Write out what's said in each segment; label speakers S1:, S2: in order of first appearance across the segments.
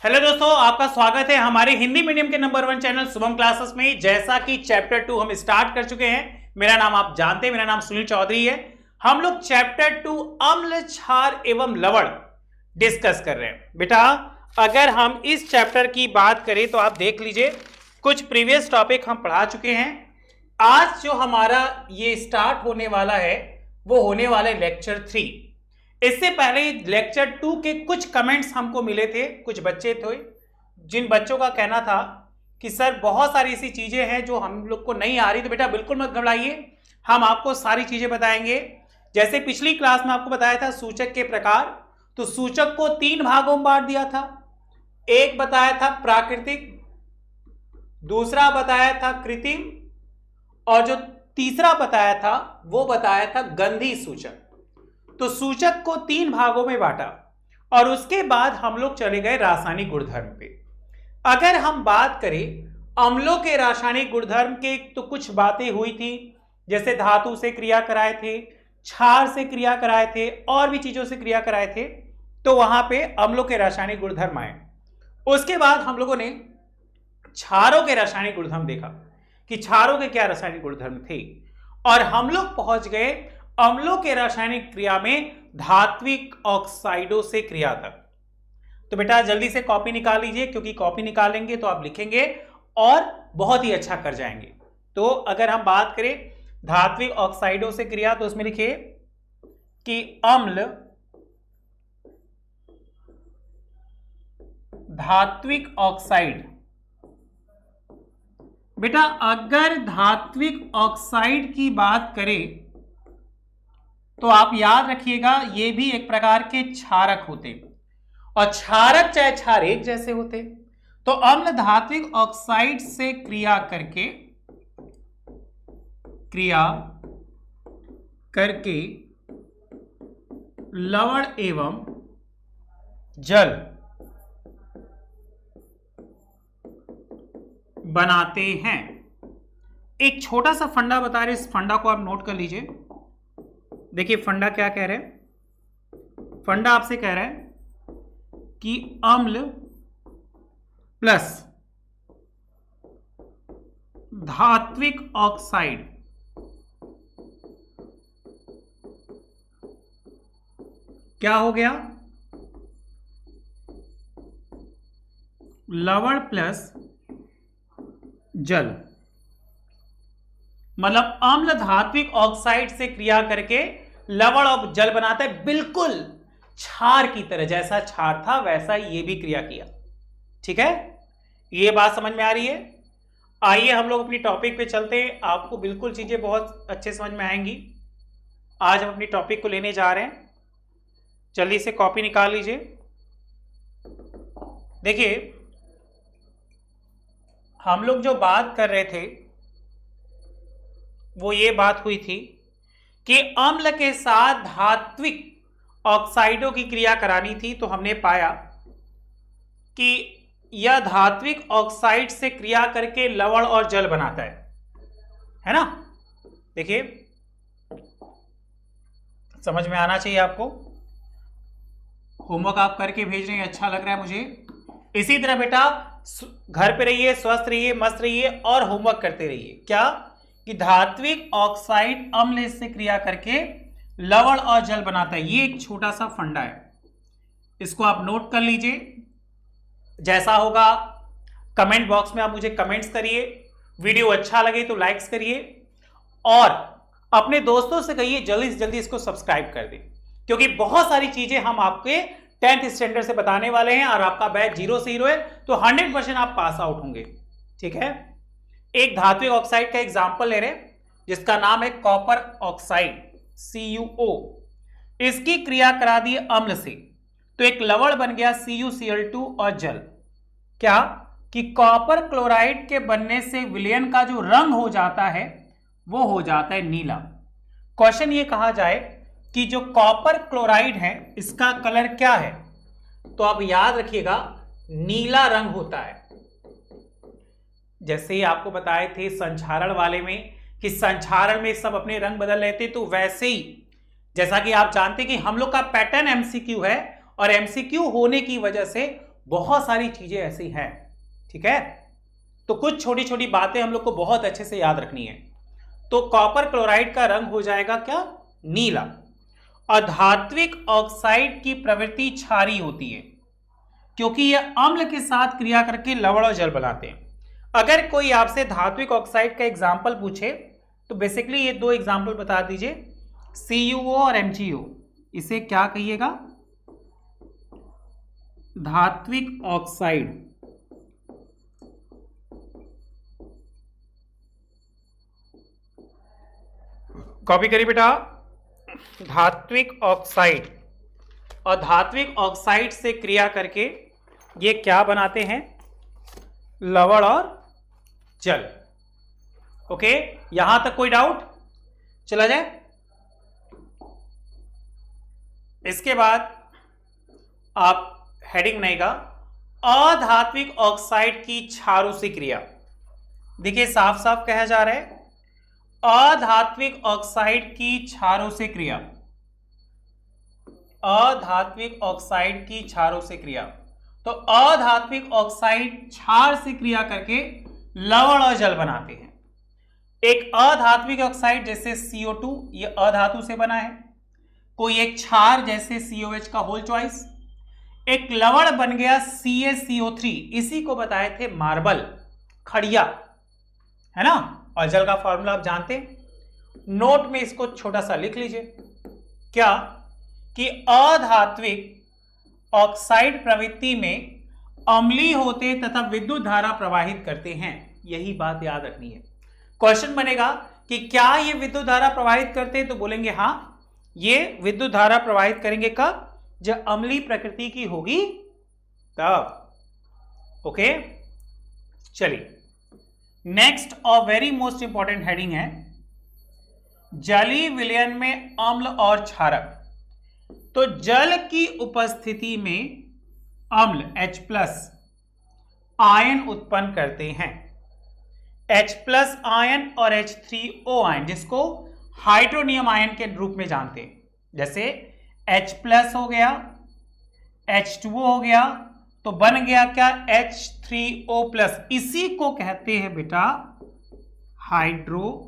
S1: Hello दोस्तों, आपका स्वागत है हमारे हिंदी मीडियम के नंबर 1 चैनल शुभम क्लासेस में। जैसा कि चैप्टर 2 हम स्टार्ट कर चुके हैं। मेरा नाम आप जानते हैं, मेरा नाम सुनील चौधरी है। हम लोग चैप्टर 2 अम्ल, क्षार एवं लवण डिस्कस कर रहे हैं। बेटा अगर हम इस चैप्टर की बात करें तो आप देख लीजिए, कुछ प्रीवियस टॉपिक हम पढ़ा चुके हैं। आज जो हमारा ये स्टार्ट होने वाला है वो होने वाला है लेक्चर 3। इससे पहले लेक्चर 2 के कुछ कमेंट्स हमको मिले थे, कुछ बच्चे थे जिन बच्चों का कहना था कि सर बहुत सारी ऐसी चीजें हैं जो हम लोग को नहीं आ रही। तो बेटा बिल्कुल मत घबराइए, हम आपको सारी चीजें बताएंगे। जैसे पिछली क्लास में आपको बताया था सूचक के प्रकार, तो सूचक को 3 भागों में बांट दिया था। एक बताया था प्राकृतिक, दूसरा बताया था कृत्रिम, और जो तीसरा बताया था वो बताया था गंधी सूचक। तो सूचक को 3 भागों में बांटा और उसके बाद हम लोग चले गए रासायनिक गुणधर्म पे। अगर हम बात करें अम्लों के रासायनिक गुणधर्म के, तो कुछ बातें हुई थी, जैसे धातु से क्रिया कराए थे, क्षार से क्रिया कराए थे, और भी चीजों से क्रिया कराए थे। तो वहां पे अम्लों के रासायनिक गुणधर्म आए। उसके बाद हम लोगों ने क्षारों के रासायनिक गुणधर्म देखा कि क्षारों के क्या रासायनिक गुणधर्म थे, और हम लोग पहुंच गए अम्लों के रासायनिक क्रिया में धात्विक ऑक्साइडों से क्रिया तक। तो बेटा जल्दी से कॉपी निकाल लीजिए, क्योंकि कॉपी निकालेंगे तो आप लिखेंगे और बहुत ही अच्छा कर जाएंगे। तो अगर हम बात करें धात्विक ऑक्साइडों से क्रिया, तो उसमें लिखिए कि अम्ल धात्विक ऑक्साइड। बेटा अगर धात्विक ऑक्साइड की बात करें तो आप याद रखिएगा ये भी एक प्रकार के क्षारक होते, और क्षारक चाहे क्षार एक जैसे होते। तो अम्ल धात्विक ऑक्साइड से क्रिया करके लवण एवं जल बनाते हैं। एक छोटा सा फंडा बता रहे, इस फंडा को आप नोट कर लीजिए। देखिए फंडा क्या कह रहे हैं। फंडा आपसे कह रहा है कि अम्ल प्लस धात्विक ऑक्साइड क्या हो गया, लवण प्लस जल। मतलब अम्ल धात्विक ऑक्साइड से क्रिया करके लवण और जल बनाता है, बिल्कुल क्षार की तरह। जैसा क्षार था वैसा ये भी क्रिया किया। ठीक है, ये बात समझ में आ रही है। आइए हम लोग अपनी टॉपिक पे चलते हैं, आपको बिल्कुल चीजें बहुत अच्छे समझ में आएंगी। आज हम अपनी टॉपिक को लेने जा रहे हैं, जल्दी से कॉपी निकाल लीजिए। देखिए हम लोग जो बात कर रहे थे वो ये बात हुई थी कि अम्ल के साथ धात्विक ऑक्साइडों की क्रिया करानी थी। तो हमने पाया कि यह धात्विक ऑक्साइड से क्रिया करके लवण और जल बनाता है ना। देखिए समझ में आना चाहिए आपको। होमवर्क आप करके भेज रहे हैं, अच्छा लग रहा है मुझे। इसी तरह बेटा घर पे रहिए, स्वस्थ रहिए, मस्त रहिए और होमवर्क करते रहिए। क्या कि धात्विक ऑक्साइड अम्ल से क्रिया करके लवण और जल बनाता है। ये एक छोटा सा फंडा है, इसको आप नोट कर लीजिए। जैसा होगा कमेंट बॉक्स में आप मुझे कमेंट्स करिए। वीडियो अच्छा लगे तो लाइक्स करिए और अपने दोस्तों से कहिए जल्दी से जल्दी इसको सब्सक्राइब कर दें, क्योंकि बहुत सारी चीजें हम आपके 10th स्टैंडर्ड से बताने वाले हैं। और आपका बैच 0 से 0 है, तो 100% आप पास आउट होंगे। ठीक है, एक धात्विक ऑक्साइड का एग्जांपल ले रहे हैं जिसका नाम है कॉपर ऑक्साइड CuO। इसकी क्रिया करा दी अम्ल से, तो एक लवण बन गया CuCl2 और जल। क्या कि कॉपर क्लोराइड के बनने से विलयन का जो रंग हो जाता है वो हो जाता है नीला। क्वेश्चन ये कहा जाए कि जो कॉपर क्लोराइड है इसका कलर क्या है, तो आप याद रखिएगा नीला रंग होता है। जैसे ही आपको बताए थे संक्षारण वाले में कि संक्षारण में सब अपने रंग बदल लेते, तो वैसे ही जैसा कि आप जानते कि हम लोग का पैटर्न एमसीक्यू है और एमसीक्यू होने की वजह से बहुत सारी चीजें ऐसी हैं, ठीक है। तो कुछ छोटी छोटी बातें हम लोग को बहुत अच्छे से याद रखनी है। तो कॉपर क्लोराइड का रंग हो जाएगा क्या, नीला। अधात्विक ऑक्साइड की प्रवृत्ति क्षारीय होती है क्योंकि यह अम्ल के साथ क्रिया करके लवण और जल बनाते हैं। अगर कोई आपसे धात्विक ऑक्साइड का एग्जाम्पल पूछे तो बेसिकली ये दो एग्जाम्पल बता दीजिए, CuO और MgO। इसे क्या कहिएगा, धात्विक ऑक्साइड। कॉपी करिए बेटा, धात्विक ऑक्साइड। और धात्विक ऑक्साइड से क्रिया करके ये क्या बनाते हैं, लवण और जल। ओके, यहां तक कोई डाउट, चला जाए। इसके बाद आप हेडिंग बनाएगा अधात्विक ऑक्साइड की क्षारों से क्रिया। देखिए साफ साफ कहा जा रहा है अधात्विक ऑक्साइड की क्षारों से क्रिया, अधात्विक ऑक्साइड की क्षारों से क्रिया। तो अधात्विक ऑक्साइड क्षार से क्रिया करके लवण और जल बनाते हैं। एक अधात्विक ऑक्साइड जैसे CO2 ये अधातु से बना है, कोई एक क्षार जैसे COH का होल चॉइस, एक लवण बन गया CaCO3, इसी को बताए थे मार्बल, खड़िया, है ना। और जल का फॉर्मूला आप जानते हैं, नोट में इसको छोटा सा लिख लीजिए, क्या कि अधात्विक ऑक्साइड प्रवृत्ति में अम्लीय होते तथा विद्युत धारा प्रवाहित करते हैं। यही बात याद रखनी है। क्वेश्चन बनेगा कि क्या ये विद्युत धारा प्रवाहित करते हैं, तो बोलेंगे हाँ, ये विद्युत धारा प्रवाहित करेंगे कब, जब अम्लीय प्रकृति की होगी तब। ओके, चलिए नेक्स्ट और वेरी मोस्ट इंपॉर्टेंट हेडिंग है जलीय विलयन में अम्ल और क्षारक। तो जल की उपस्थिति में अम्ल H+ आयन उत्पन्न करते हैं, H+ आयन और H3O आयन, जिसको हाइड्रोनियम आयन के रूप में जानते हैं। जैसे H+ हो गया, H2O हो गया, तो बन गया क्या, H3O+। इसी को कहते हैं बेटा हाइड्रोनियम।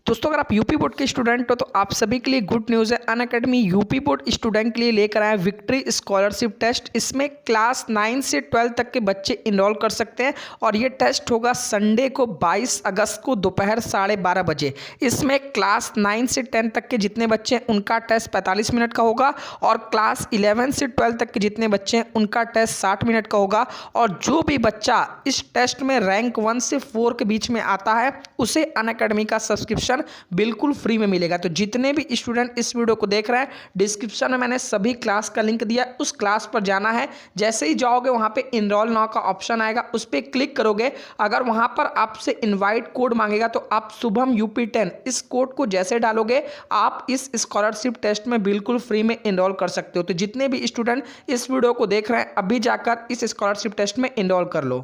S2: दोस्तों अगर आप यूपी बोर्ड के स्टूडेंट हो तो आप सभी के लिए गुड न्यूज़ है। अनअकैडमी यूपी बोर्ड स्टूडेंट के लिए लेकर आए विक्ट्री स्कॉलरशिप टेस्ट। इसमें क्लास 9 से 12 तक के बच्चे इनरोल कर सकते हैं और ये टेस्ट होगा संडे को 22 अगस्त को दोपहर 12:30 बजे। इसमें क्लास 9 से 10 तक के जितने बच्चे हैं उनका टेस्ट 45 मिनट का होगा और क्लास 11 से 12 तक के जितने बच्चे हैं उनका टेस्ट 60 मिनट का होगा। और जो भी बच्चा इस टेस्ट में रैंक 1 से 4 के बीच में आता है उसे अनअकैडमी का सब्सक्रिप्शन बिल्कुल फ्री में मिलेगा। तो जितने भी स्टूडेंट इस वीडियो को देख रहे हैं, डिस्क्रिप्शन में मैंने सभी क्लास का लिंक दिया, उस क्लास पर जाना है। जैसे ही जाओगे वहां पे इनरोल नाउ का ऑप्शन आएगा, उस पर क्लिक करोगे। अगर वहां पर आपसे इनवाइट कोड मांगेगा तो आप शुभम UP10 इस कोड को जैसे डालोगे आप इस स्कॉलरशिप टेस्ट में बिल्कुल फ्री में इनरोल कर सकते हो। तो जितने भी स्टूडेंट इस वीडियो को देख रहे हैं अभी जाकर इस स्कॉलरशिप टेस्ट में इनरोल कर लो।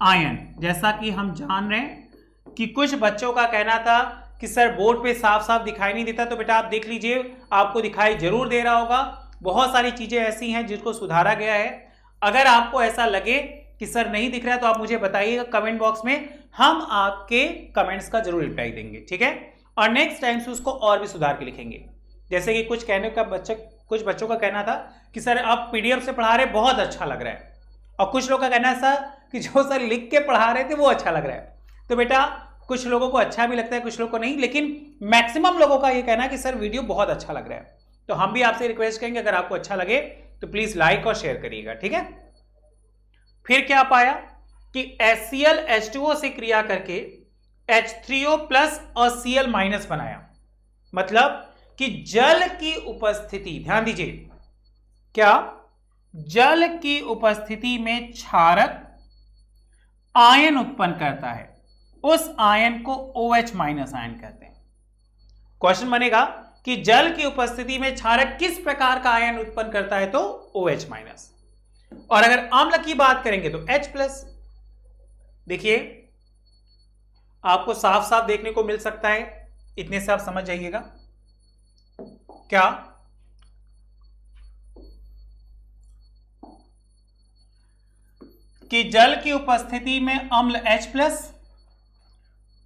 S1: आयन, जैसा कि हम जान रहे हैं कि कुछ बच्चों का कहना था कि सर बोर्ड पे साफ साफ दिखाई नहीं देता, तो बेटा आप देख लीजिए, आपको दिखाई जरूर दे रहा होगा। बहुत सारी चीजें ऐसी हैं जिसको सुधारा गया है। अगर आपको ऐसा लगे कि सर नहीं दिख रहा है तो आप मुझे बताइएगा कमेंट बॉक्स में, हम आपके कमेंट्स का जरूर रिप्लाई देंगे, ठीक है। और नेक्स्ट टाइम से उसको और भी सुधार के लिखेंगे। जैसे कि कुछ बच्चों का कहना था कि सर आप PDF से पढ़ा रहे बहुत अच्छा लग रहा है, और कुछ लोग का कहना है सर कि जो सर लिख के पढ़ा रहे थे वो अच्छा लग रहा है। तो बेटा कुछ लोगों को अच्छा भी लगता है, कुछ लोगों को नहीं, लेकिन मैक्सिमम लोगों का ये कहना है कि सर वीडियो बहुत अच्छा लग रहा है। तो हम भी आपसे रिक्वेस्ट करेंगे अगर आपको अच्छा लगे तो प्लीज लाइक और शेयर करिएगा, ठीक है। फिर क्या पाया कि HCl H2O से क्रिया करके H3O+ और Cl- बनाया। मतलब कि जल की उपस्थिति, ध्यान दीजिए, क्या जल की उपस्थिति में क्षारक आयन उत्पन्न करता है, उस आयन को OH- आयन कहते हैं। क्वेश्चन बनेगा कि जल की उपस्थिति में क्षारक किस प्रकार का आयन उत्पन्न करता है, तो OH-। और अगर अम्ल की बात करेंगे तो H+। देखिए आपको साफ साफ देखने को मिल सकता है, इतने से आप समझ जाइएगा। क्या कि जल की उपस्थिति में अम्ल H+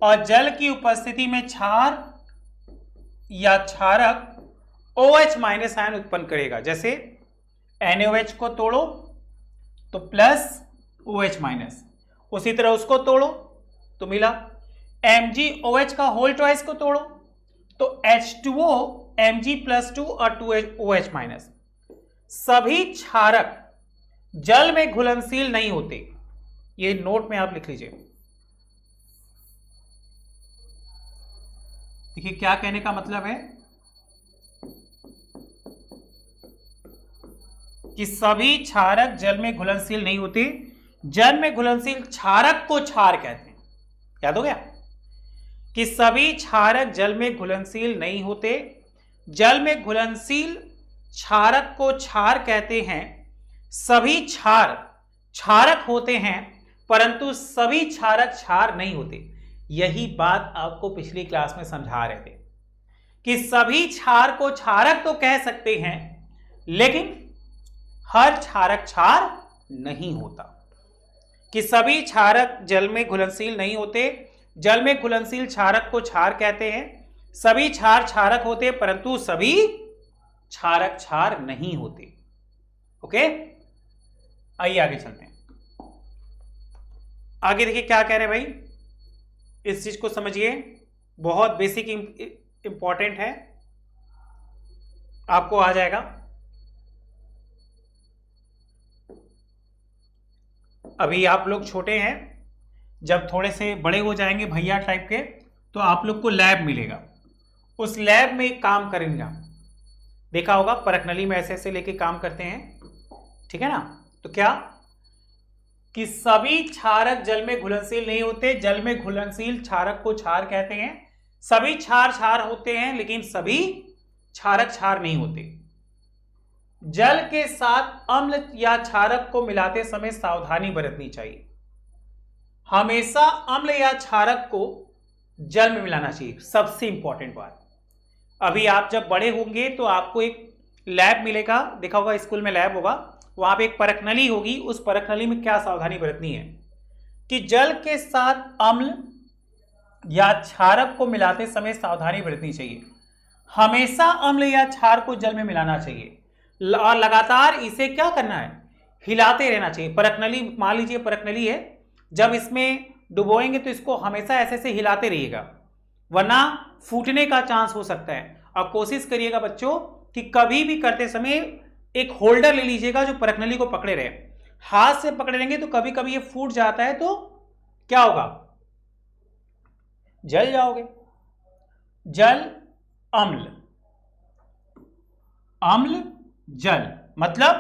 S1: और जल की उपस्थिति में क्षार या क्षारक OH- आयन उत्पन्न करेगा। जैसे NaOH को तोड़ो तो प्लस OH-, उसी तरह उसको तोड़ो तो मिला MgOH का होल ट्वाइस को तोड़ो तो H2O Mg+2 और 2OH-। सभी क्षारक जल में घुलनशील नहीं होते, ये नोट में आप लिख लीजिए। देखिए क्या कहने का मतलब है कि सभी क्षारक जल में घुलनशील नहीं होते। जल में घुलनशील क्षारक को क्षार कहते हैं, याद हो गया कि सभी क्षारक जल में घुलनशील नहीं होते। जल में घुलनशील क्षारक को क्षार कहते हैं। सभी क्षार क्षारक होते हैं परंतु सभी क्षारक क्षार नहीं होते। यही बात आपको पिछली क्लास में समझा रहे थे कि सभी क्षार को क्षारक तो कह सकते हैं लेकिन हर क्षारक क्षार नहीं होता, कि सभी क्षारक जल में घुलनशील नहीं होते। जल में घुलनशील क्षारक को क्षार कहते हैं। सभी क्षार क्षारक होते परंतु सभी क्षारक क्षार नहीं होते। ओके, आइए आगे चलते हैं। आगे देखिए क्या कह रहे हैं भाई, इस चीज को समझिए, बहुत बेसिक इंपॉर्टेंट है, आपको आ जाएगा। अभी आप लोग छोटे हैं, जब थोड़े से बड़े हो जाएंगे भैया टाइप के तो आप लोग को लैब मिलेगा, उस लैब में काम करेंगे। देखा होगा परख नली में ऐसे ऐसे लेके काम करते हैं, ठीक है ना। तो क्या कि सभी क्षारक जल में घुलनशील नहीं होते। जल में घुलनशील क्षारक को क्षार कहते हैं। सभी क्षार क्षार होते हैं लेकिन सभी क्षारक क्षार नहीं होते। जल के साथ अम्ल या क्षारक को मिलाते समय सावधानी बरतनी चाहिए। हमेशा अम्ल या क्षारक को जल में मिलाना चाहिए, सबसे इंपॉर्टेंट बात। अभी आप जब बड़े होंगे तो आपको एक लैब मिलेगा, देखा होगा स्कूल में लैब होगा, वहां पे एक परख नली होगी। उस परख नली में क्या सावधानी बरतनी है कि जल के साथ अम्ल या क्षारक को मिलाते समय सावधानी बरतनी चाहिए। हमेशा अम्ल या क्षार को जल में मिलाना चाहिए और लगातार इसे क्या करना है, हिलाते रहना चाहिए। परख नली, मान लीजिए परख नली है, जब इसमें डुबोएंगे तो इसको हमेशा ऐसे ऐसे हिलाते रहिएगा वरना फूटने का चांस हो सकता है। और कोशिश करिएगा बच्चों कि कभी भी करते समय एक होल्डर ले लीजिएगा जो परख नली को पकड़े रहे। हाथ से पकड़े रहेंगे तो कभी कभी ये फूट जाता है तो क्या होगा, जल जाओगे। जल अम्ल, अम्ल जल, मतलब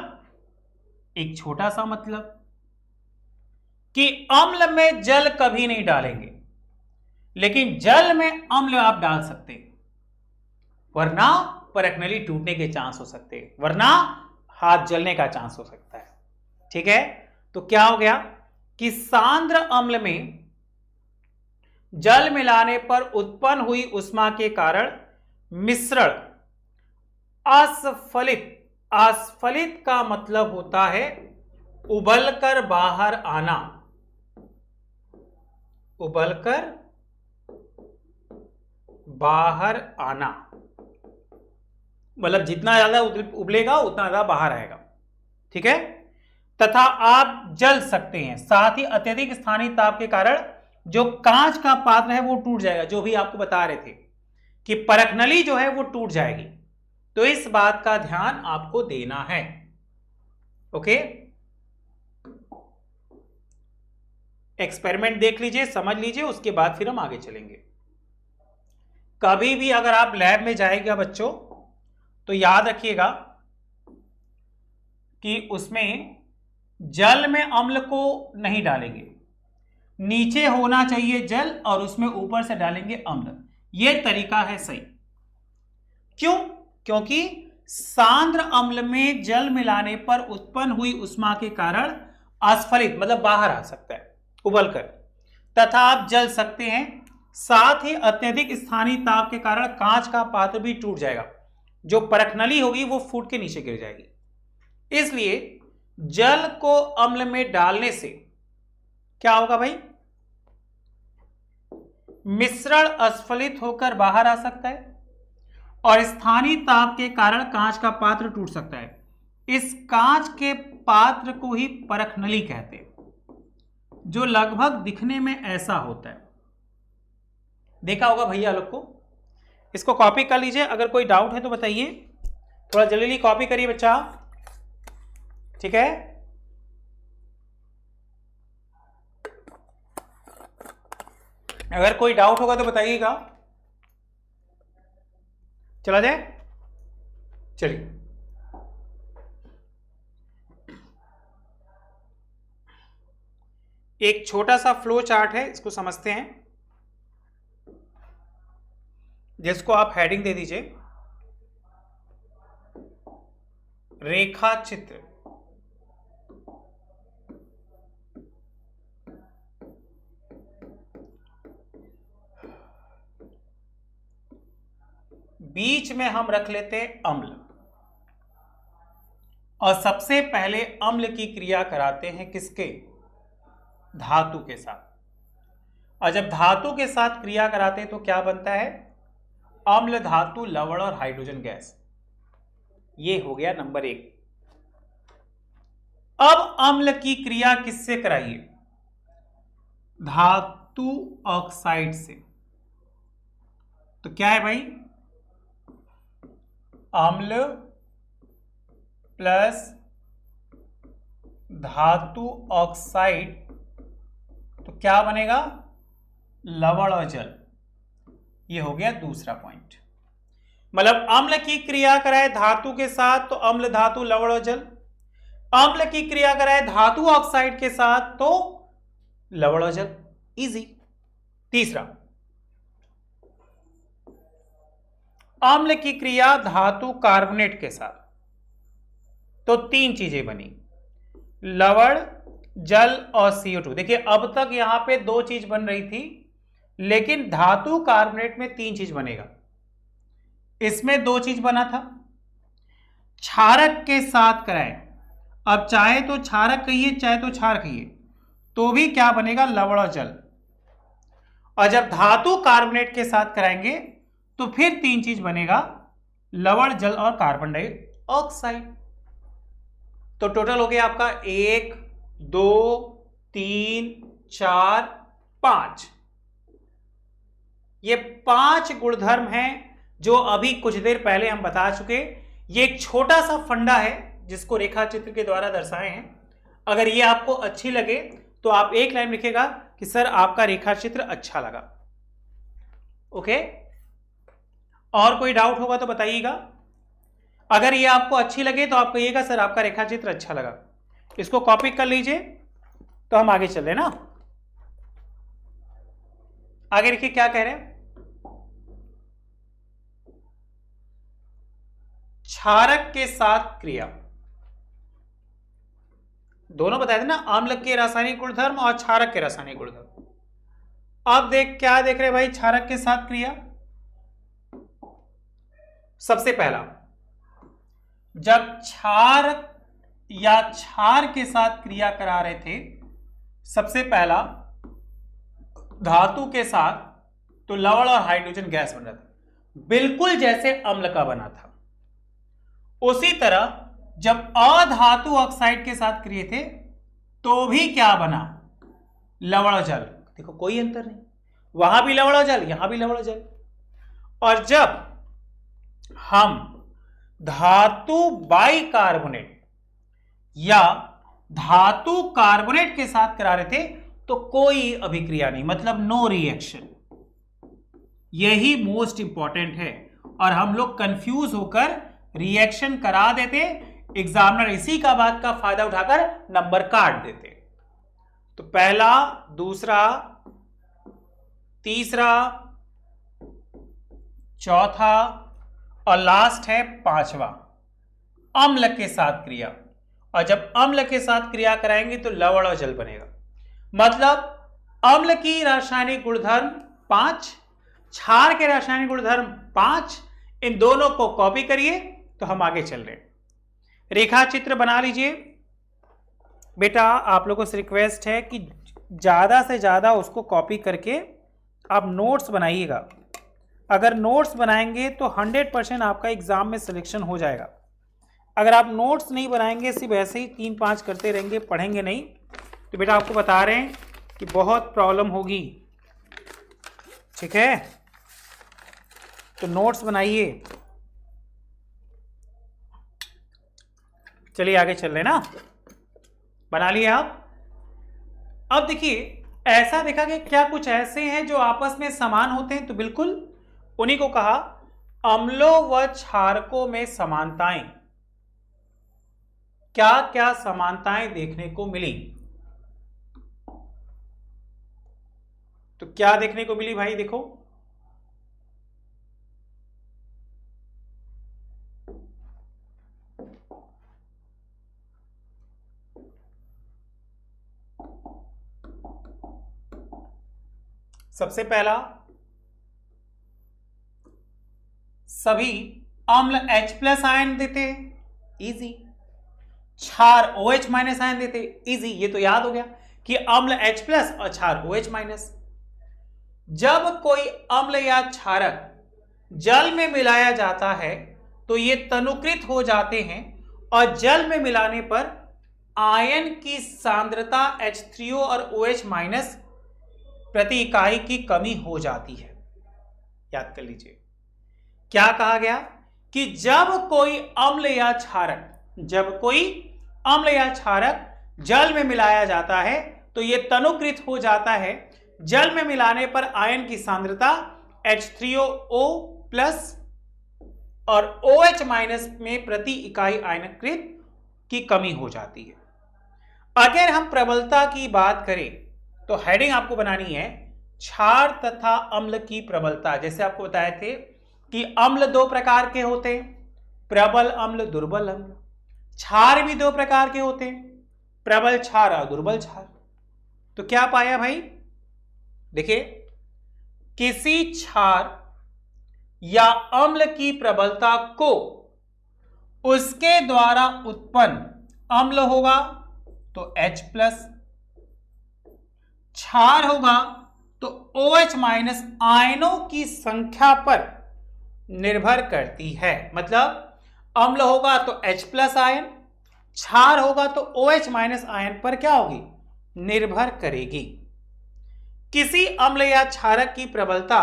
S1: एक छोटा सा मतलब कि अम्ल में जल कभी नहीं डालेंगे लेकिन जल में अम्ल आप डाल सकते हैं, वरना परख नली टूटने के चांस हो सकते हैं, वरना हाथ जलने का चांस हो सकता है। ठीक है, तो क्या हो गया कि सांद्र अम्ल में जल मिलाने पर उत्पन्न हुई उष्मा के कारण मिश्रण अस्फलित, अस्फलित का मतलब होता है उबलकर बाहर आना, उबलकर बाहर आना, मतलब जितना ज्यादा उबलेगा उतना ज्यादा बाहर आएगा। ठीक है, तथा आप जल सकते हैं। साथ ही अत्यधिक स्थानीय ताप के कारण जो कांच का पात्र है वो टूट जाएगा, जो भी आपको बता रहे थे कि परख नली जो है वो टूट जाएगी, तो इस बात का ध्यान आपको देना है। ओके, एक्सपेरिमेंट देख लीजिए, समझ लीजिए, उसके बाद फिर हम आगे चलेंगे। कभी भी अगर आप लैब में जाएगा बच्चों तो याद रखिएगा कि उसमें जल में अम्ल को नहीं डालेंगे, नीचे होना चाहिए जल और उसमें ऊपर से डालेंगे अम्ल। यह तरीका है सही। क्यों? क्योंकि सांद्र अम्ल में जल मिलाने पर उत्पन्न हुई उष्मा के कारण अस्फलित मतलब बाहर आ सकता है उबलकर, तथा आप जल सकते हैं। साथ ही अत्यधिक स्थानीय ताप के कारण कांच का पात्र भी टूट जाएगा, जो परख नली होगी वो फूट के नीचे गिर जाएगी। इसलिए जल को अम्ल में डालने से क्या होगा भाई? मिश्रण अस्फलित होकर बाहर आ सकता है और स्थानीय ताप के कारण कांच का पात्र टूट सकता है। इस कांच के पात्र को ही परख नली कहते हैं, जो लगभग दिखने में ऐसा होता है। देखा होगा भैया लोग को। इसको कॉपी कर लीजिए, अगर कोई डाउट है तो बताइए। थोड़ा जल्दी कॉपी करिए बच्चा, ठीक है। अगर कोई डाउट होगा तो बताइएगा। चला जाए, चलिए। एक छोटा सा फ्लो चार्ट है, इसको समझते हैं, जिसको आप हेडिंग दे दीजिए रेखा चित्र। बीच में हम रख लेते हैं अम्ल, और सबसे पहले अम्ल की क्रिया कराते हैं किसके? धातु के साथ। और जब धातु के साथ क्रिया कराते हैं तो क्या बनता है? अम्ल, धातु, लवण और हाइड्रोजन गैस। ये हो गया नंबर 1। अब अम्ल की क्रिया किससे कराइए? धातु ऑक्साइड से। तो क्या है भाई? अम्ल प्लस धातु ऑक्साइड, तो क्या बनेगा? लवण और जल। ये हो गया दूसरा पॉइंट। मतलब अम्ल की क्रिया कराए धातु के साथ तो अम्ल, धातु, लवण और जल। अम्ल की क्रिया कराए धातु ऑक्साइड के साथ तो लवण और जल। इजी। तीसरा, अम्ल की क्रिया धातु कार्बोनेट के साथ तो 3 चीजें बनी, लवण, जल और CO2। देखिए अब तक यहां पे 2 चीज बन रही थी, लेकिन धातु कार्बोनेट में 3 चीज बनेगा। इसमें 2 चीज बना था। क्षारक के साथ कराएं, अब चाहे तो क्षारक कहिए चाहे तो क्षार कहिए, तो भी क्या बनेगा? लवण और जल। और जब धातु कार्बोनेट के साथ कराएंगे तो फिर 3 चीज बनेगा, लवण, जल और कार्बन डाइऑक्साइड। तो टोटल हो गया आपका 1 2 3 4 5। ये 5 गुणधर्म हैं जो अभी कुछ देर पहले हम बता चुके। ये एक छोटा सा फंडा है जिसको रेखा चित्र के द्वारा दर्शाए हैं। अगर ये आपको अच्छी लगे तो आप एक लाइन लिखेगा कि सर आपका रेखा चित्र अच्छा लगा। ओके, और कोई डाउट होगा तो बताइएगा। अगर ये आपको अच्छी लगे तो आप कहिएगा सर आपका रेखा चित्र अच्छा लगा। इसको कॉपी कर लीजिए तो हम आगे चल रहे हैं ना। आगे देखिए क्या कह रहे हैं। क्षारक के साथ क्रिया, दोनों बताए थे ना, अम्ल के रासायनिक गुणधर्म और क्षारक के रासायनिक गुणधर्म। अब क्या देख रहे भाई? क्षारक के साथ क्रिया। सबसे पहला, जब क्षारक या क्षार के साथ क्रिया करा रहे थे, सबसे पहला धातु के साथ तो लवण और हाइड्रोजन गैस बन रहा था, बिल्कुल जैसे अम्ल का बना था। उसी तरह जब अधातु ऑक्साइड के साथ क्रिया थे तो भी क्या बना? लवण और जल। देखो कोई अंतर नहीं, वहां भी लवण और जल, यहां भी लवण और जल। और जब हम धातु बाइकार्बोनेट या धातु कार्बोनेट के साथ करा रहे थे तो कोई अभिक्रिया नहीं, मतलब नो रिएक्शन। यही मोस्ट इंपॉर्टेंट है और हम लोग कंफ्यूज होकर रिएक्शन करा देते, एग्जामिनर इसी का बात का फायदा उठाकर नंबर काट देते। तो पहला, दूसरा, तीसरा, चौथा और लास्ट है 5वां, अम्ल के साथ क्रिया। और जब अम्ल के साथ क्रिया कराएंगे तो लवण और जल बनेगा। मतलब अम्ल की रासायनिक गुणधर्म 5, क्षार के रासायनिक गुणधर्म 5। इन दोनों को कॉपी करिए तो हम आगे चल रहे हैं। रेखा चित्र बना लीजिए। बेटा आप लोगों से रिक्वेस्ट है कि ज़्यादा से ज़्यादा उसको कॉपी करके आप नोट्स बनाइएगा। अगर नोट्स बनाएंगे तो 100% आपका एग्ज़ाम में सिलेक्शन हो जाएगा। अगर आप नोट्स नहीं बनाएंगे, सिर्फ ऐसे ही 3-5 करते रहेंगे, पढ़ेंगे नहीं, तो बेटा आपको बता रहे हैं कि बहुत प्रॉब्लम होगी। ठीक है, तो नोट्स बनाइए। चलिए आगे चल रहे ना, बना लिए आप। अब देखिए, ऐसा देखा कि क्या कुछ ऐसे हैं जो आपस में समान होते हैं, तो बिल्कुल उन्हीं को कहा अम्लों व क्षारकों में समानताएं। क्या क्या समानताएं देखने को मिली? तो क्या देखने को मिली भाई? देखो, सबसे पहला, सभी अम्ल H+ आयन देते हैं, इजी। क्षार OH- आयन देते, इजी। ये तो याद हो गया कि अम्ल H+ और क्षार OH-। जब कोई अम्ल या क्षारक जल में मिलाया जाता है तो ये तनुकृत हो जाते हैं और जल में मिलाने पर आयन की सांद्रता H3O और OH- प्रति इकाई की कमी हो जाती है। याद कर लीजिए, क्या कहा गया कि जब कोई अम्ल या क्षारक जल में मिलाया जाता है तो यह तनुकृत हो जाता है। जल में मिलाने पर आयन की सांद्रता H3O+ और OH- में प्रति इकाई आयनकृत की कमी हो जाती है। अगर हम प्रबलता की बात करें तो हेडिंग आपको बनानी है क्षार तथा अम्ल की प्रबलता। जैसे आपको बताए थे कि अम्ल 2 प्रकार के होते हैं, प्रबल अम्ल, दुर्बल अम्ल। क्षार भी 2 प्रकार के होते हैं, प्रबल क्षार और दुर्बल क्षार। तो क्या पाया भाई? देखिए, किसी क्षार या अम्ल की प्रबलता को उसके द्वारा उत्पन्न अम्ल होगा तो H+, क्षार होगा तो OH- आयनों की संख्या पर निर्भर करती है। मतलब अम्ल होगा तो H+ आयन, क्षार होगा तो OH- आयन पर क्या होगी? निर्भर करेगी। किसी अम्ल या क्षारक की प्रबलता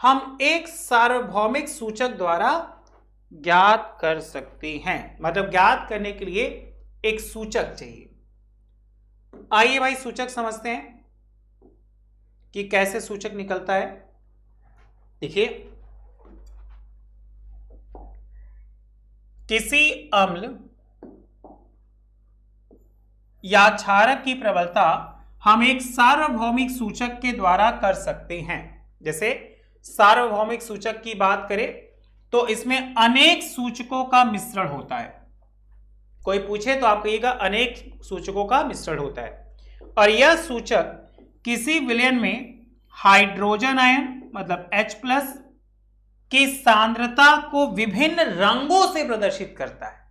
S1: हम एक सार्वभौमिक सूचक द्वारा ज्ञात कर सकते हैं। मतलब ज्ञात करने के लिए एक सूचक चाहिए। आइए भाई सूचक समझते हैं कि कैसे सूचक निकलता है। देखिए, किसी अम्ल या क्षारक की प्रबलता हम एक सार्वभौमिक सूचक के द्वारा कर सकते हैं। जैसे सार्वभौमिक सूचक की बात करें तो इसमें अनेक सूचकों का मिश्रण होता है। कोई पूछे तो आप कहिएगा अनेक सूचकों का मिश्रण होता है। और यह सूचक किसी विलयन में हाइड्रोजन आयन मतलब H+ की सांद्रता को विभिन्न रंगों से प्रदर्शित करता है।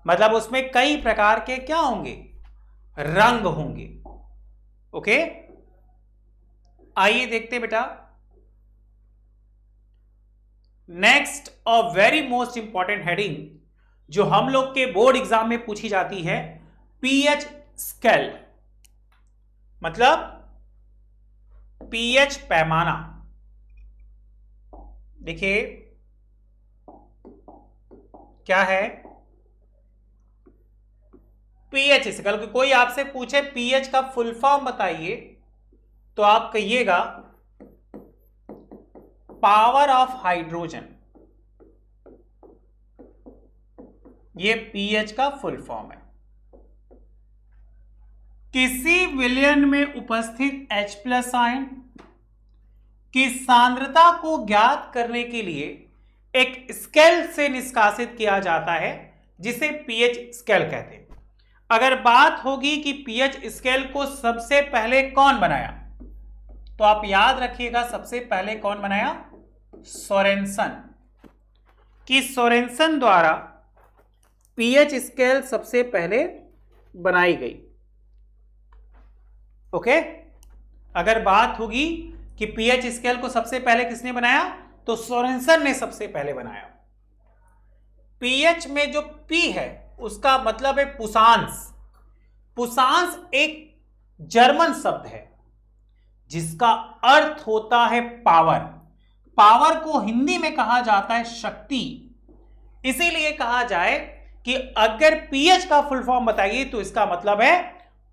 S1: मतलब उसमें कई प्रकार के क्या होंगे? रंग होंगे। ओके, आइए देखते बेटा। नेक्स्ट और वेरी मोस्ट इंपॉर्टेंट हेडिंग जो हम लोग के बोर्ड एग्जाम में पूछी जाती है, पीएच स्केल मतलब पीएच पैमाना। देखिए क्या है पीएच स्केल। कोई आपसे पूछे पीएच का फुल फॉर्म बताइए तो आप कहिएगा पावर ऑफ हाइड्रोजन। ये पीएच का फुल फॉर्म है। किसी विलयन में उपस्थित H+ आयन की सांद्रता को ज्ञात करने के लिए एक स्केल से निष्कासित किया जाता है जिसे पीएच स्केल कहते हैं। अगर बात होगी कि पीएच स्केल को सबसे पहले कौन बनाया तो आप याद रखिएगा सबसे पहले कौन बनाया? सोरेनसन। कि सोरेनसन द्वारा पीएच स्केल सबसे पहले बनाई गई। ओके। अगर बात होगी कि पीएच स्केल को सबसे पहले किसने बनाया, तो सोरेनसन ने सबसे पहले बनाया। पीएच में जो पी है उसका मतलब है पुसांस। पुसांस एक जर्मन शब्द है जिसका अर्थ होता है पावर। पावर को हिंदी में कहा जाता है शक्ति। इसीलिए कहा जाए कि अगर पीएच का फुल फॉर्म बताइए तो इसका मतलब है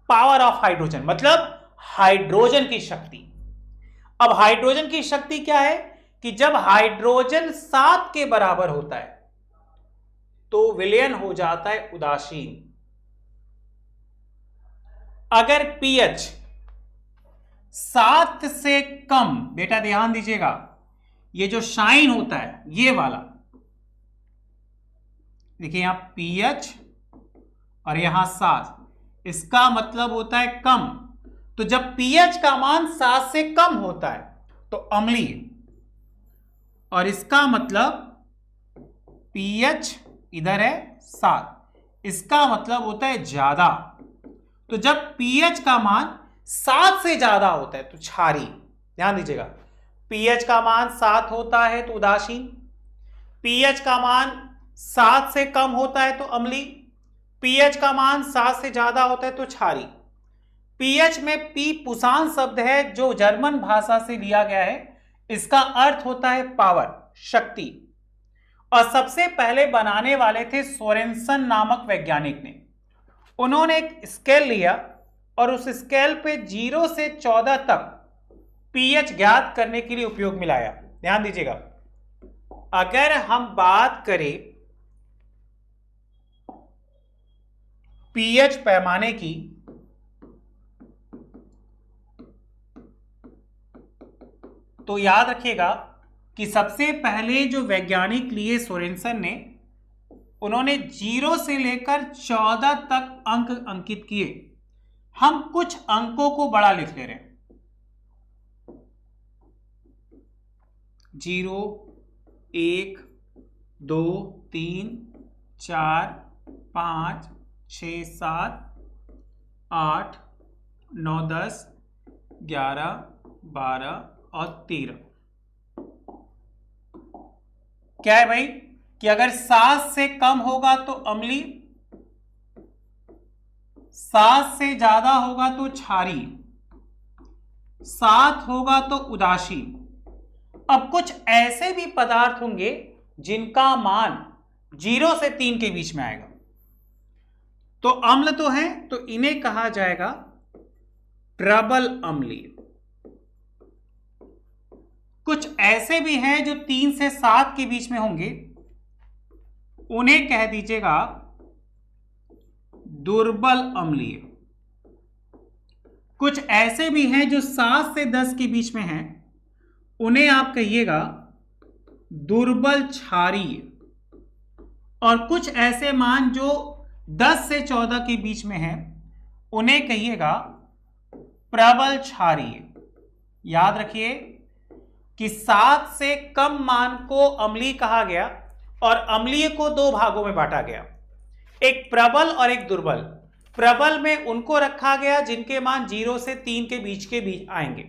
S1: पावर ऑफ हाइड्रोजन, मतलब हाइड्रोजन की शक्ति। अब हाइड्रोजन की शक्ति क्या है कि जब हाइड्रोजन 7 के बराबर होता है तो विलयन हो जाता है उदासीन। अगर पीएच 7 से कम, बेटा ध्यान दीजिएगा, ये जो शाइन होता है ये वाला, देखिए यहां पीएच और यहां 7, इसका मतलब होता है कम। तो जब पीएच का मान 7 से कम होता है तो अम्लीय, और इसका मतलब पीएच इधर है 7, इसका मतलब होता है ज्यादा। तो जब पीएच का मान 7 से ज्यादा होता है तो क्षारीय। ध्यान दीजिएगा, पीएच का मान 7 होता है तो उदासीन, पीएच का मान 7 से कम होता है तो अम्लीय, पीएच का मान 7 से ज्यादा होता है तो क्षारीय। पीएच में पी पुसान शब्द है जो जर्मन भाषा से लिया गया है। इसका अर्थ होता है पावर, शक्ति। और सबसे पहले बनाने वाले थे सोरेनसन नामक वैज्ञानिक ने। उन्होंने एक स्केल लिया और उस स्केल पे 0 से 14 तक पीएच ज्ञात करने के लिए उपयोग में लाया। ध्यान दीजिएगा, अगर हम बात करें पीएच पैमाने की, तो याद रखिएगा कि सबसे पहले जो वैज्ञानिक लिए सोरेनसन ने, उन्होंने 0 से लेकर 14 तक अंक अंकित किए। हम कुछ अंकों को बड़ा लिख ले रहे हैं, 0, 1, 2, 3, 4, 5, 6, 7, 8, 9, 10, 11, 12 और 13। क्या है भाई कि अगर 7 से कम होगा तो अम्लीय, 7 से ज्यादा होगा तो क्षारीय, 7 होगा तो उदासीन। अब कुछ ऐसे भी पदार्थ होंगे जिनका मान 0 से 3 के बीच में आएगा, तो अम्ल तो है, तो इन्हें कहा जाएगा प्रबल अम्लीय। कुछ ऐसे भी हैं जो 3 से 7 के बीच में होंगे, उन्हें कह दीजिएगा दुर्बल अम्लीय। कुछ ऐसे भी हैं जो 7 से 10 के बीच में हैं, उन्हें आप कहिएगा दुर्बल क्षारीय। और कुछ ऐसे मान जो 10 से 14 के बीच में हैं, उन्हें कहिएगा प्रबल क्षारीय। याद रखिए कि 7 से कम मान को अम्लीय कहा गया और अम्लीय को 2 भागों में बांटा गया, एक प्रबल और एक दुर्बल। प्रबल में उनको रखा गया जिनके मान 0 से 3 के बीच आएंगे।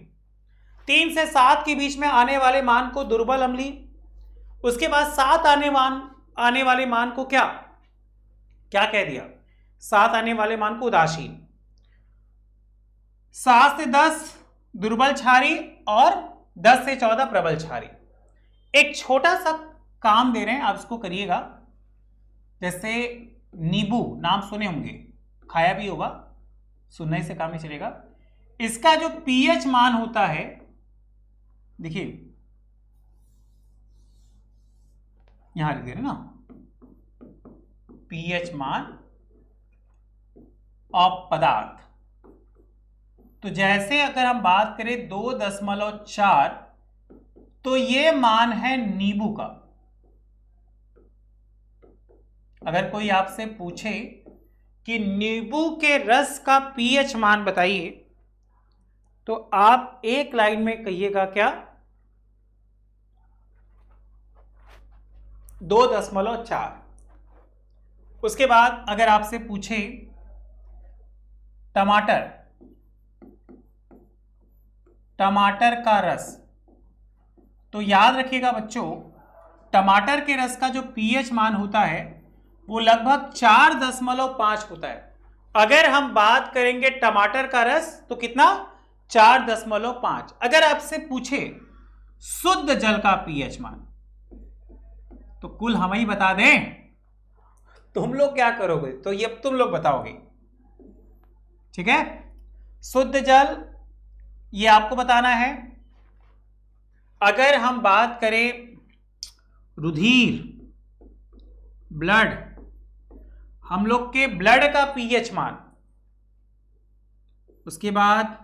S1: 3 से 7 के बीच में आने वाले मान को दुर्बल अम्लीय, उसके बाद 7 आने वाले मान को क्या कह दिया, 7 आने वाले मान को उदासीन, 7 से 10 दुर्बल क्षारीय और 10 से 14 प्रबल क्षारीय। एक छोटा सा काम दे रहे हैं, आप इसको करिएगा। जैसे नींबू नाम सुने होंगे, खाया भी होगा, सुनने से काम नहीं चलेगा। इसका जो पीएच मान होता है, देखिए यहां लिख दे रहे ना, पीएच मान ऑफ पदार्थ। तो जैसे अगर हम बात करें 2.4, तो ये मान है नींबू का। अगर कोई आपसे पूछे कि नींबू के रस का पीएच मान बताइए, तो आप एक लाइन में कहिएगा क्या, 2.4। उसके बाद अगर आपसे पूछे टमाटर टमाटर का रस। तो याद रखिएगा बच्चों, टमाटर के रस का जो पीएच मान होता है वो लगभग 4.5 होता है। अगर हम बात करेंगे टमाटर का रस तो कितना, 4.5। अगर आपसे पूछे शुद्ध जल का पीएच मान तो कुल हम ही बता दें, तुम लोग क्या करोगे, तो ये तुम लोग बताओगे, ठीक है। शुद्ध जल ये आपको बताना है। अगर हम बात करें रुधिर, ब्लड, हम लोग के ब्लड का पीएच मान, उसके बाद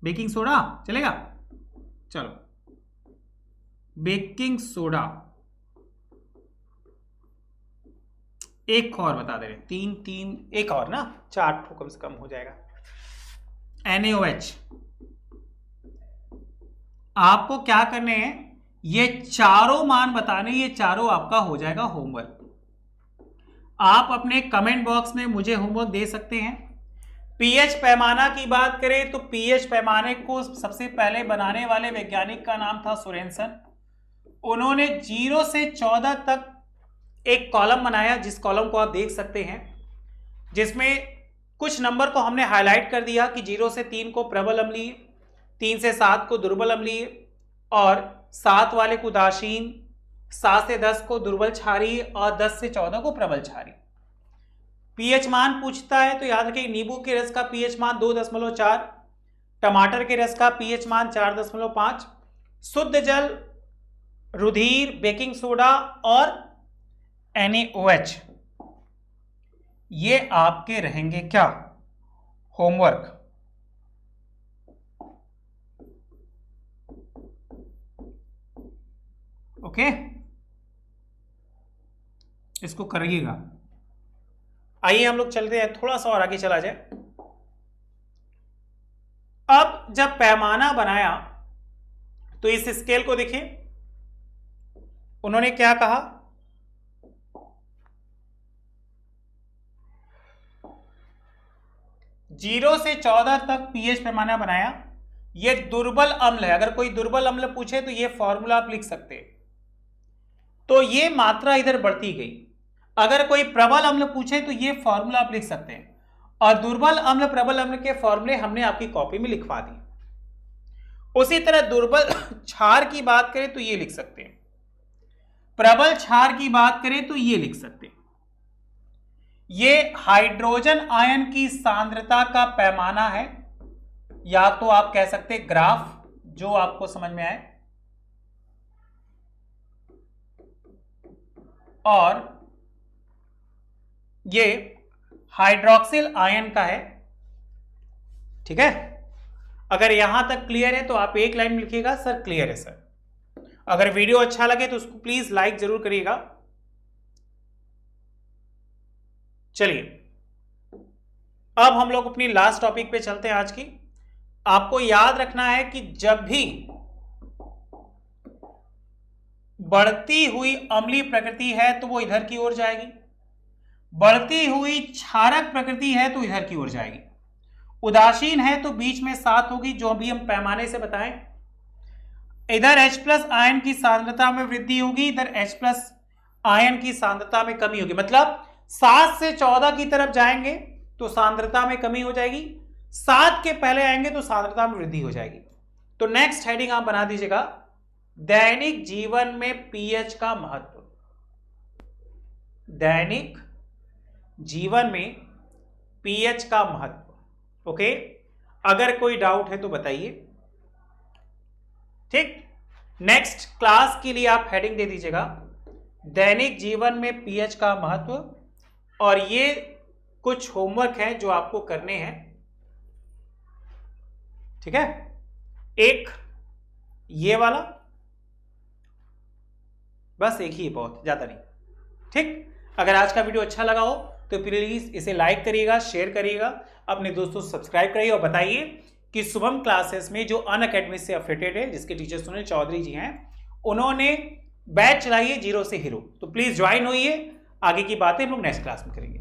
S1: बेकिंग सोडा चलेगा, चलो बेकिंग सोडा, एक और बता दे रहे, 3 एक और ना, 4 कम से कम हो जाएगा। NaOH। आपको क्या करने हैं, ये चारों मान बताने, ये चारों आपका हो जाएगा होमवर्क। आप अपने कमेंट बॉक्स में मुझे होमवर्क दे सकते हैं। पीएच पैमाना की बात करें तो पीएच पैमाने को सबसे पहले बनाने वाले वैज्ञानिक का नाम था सोरेनसन। उन्होंने 0 से 14 तक एक कॉलम बनाया, जिस कॉलम को आप देख सकते हैं, जिसमें कुछ नंबर को हमने हाईलाइट कर दिया कि 0 से 3 को प्रबल अम्लीय, 3 से 7 को दुर्बल अम्लीय और 7 वाले को उदासीन, 7 से 10 को दुर्बल क्षारीय और 10 से 14 को प्रबल क्षारीय। पीएच मान पूछता है तो याद रखिए, नींबू के रस का पीएच मान 2.4, टमाटर के रस का पीएच मान 4.5, शुद्ध जल, रुधिर, बेकिंग सोडा और NaOH ये आपके रहेंगे क्या, होमवर्क। ओके, इसको करिएगा। आइए हम लोग चलते हैं, थोड़ा सा और आगे चला जाए। अब जब पैमाना बनाया तो इस स्केल को देखिए, उन्होंने क्या कहा, जीरो से 14 तक पीएच पैमाना बनाया। ये दुर्बल अम्ल है, अगर कोई दुर्बल अम्ल पूछे तो ये फॉर्मूला आप लिख सकते हैं। तो ये मात्रा इधर बढ़ती गई। अगर कोई प्रबल अम्ल पूछे तो ये फॉर्मूला आप लिख सकते हैं, और दुर्बल अम्ल प्रबल अम्ल के फॉर्मूले हमने आपकी कॉपी में लिखवा दी। उसी तरह दुर्बल क्षार की बात करें तो ये लिख सकते हैं, प्रबल क्षार की बात करें तो ये लिख सकते हैं। ये हाइड्रोजन आयन की सांद्रता का पैमाना है, या तो आप कह सकते हैं ग्राफ, जो आपको समझ में आए। और ये हाइड्रोक्सिल आयन का है, ठीक है। अगर यहां तक क्लियर है तो आप एक लाइन में लिखिएगा, सर क्लियर है सर। अगर वीडियो अच्छा लगे तो उसको प्लीज लाइक जरूर करिएगा। चलिए अब हम लोग अपनी लास्ट टॉपिक पे चलते हैं आज की। आपको याद रखना है कि जब भी बढ़ती हुई अम्लीय प्रकृति है तो वो इधर की ओर जाएगी, बढ़ती हुई क्षारक प्रकृति है तो इधर की ओर जाएगी, उदासीन है तो बीच में 7 होगी, जो अभी हम पैमाने से बताएं। इधर H+ आयन की सांद्रता में वृद्धि होगी, इधर H+ आयन की सांद्रता में कमी होगी। मतलब 7 से 14 की तरफ जाएंगे तो सांद्रता में कमी हो जाएगी, 7 के पहले आएंगे तो सांद्रता में वृद्धि हो जाएगी। तो नेक्स्ट हेडिंग आप बना दीजिएगा, दैनिक जीवन में पीएच का महत्व। दैनिक जीवन में पीएच का महत्व। ओके, अगर कोई डाउट है तो बताइए, ठीक। नेक्स्ट क्लास के लिए आप हेडिंग दे दीजिएगा, दैनिक जीवन में पीएच का महत्व। और ये कुछ होमवर्क है जो आपको करने हैं, ठीक है। एक ये वाला, बस एक ही है, बहुत ज्यादा नहीं, ठीक। अगर आज का वीडियो अच्छा लगा हो तो प्लीज इसे लाइक करिएगा, शेयर करिएगा, अपने दोस्तों से सब्सक्राइब करिए और बताइए कि शुभम क्लासेस में जो अनअकैडमी से एफिलिएटेड है, जिसके टीचर सुनील चौधरी जी हैं, उन्होंने बैच चलाई है 0 से हीरो। तो प्लीज ज्वाइन होइए, आगे की बातें हम लोग नेक्स्ट क्लास में करेंगे।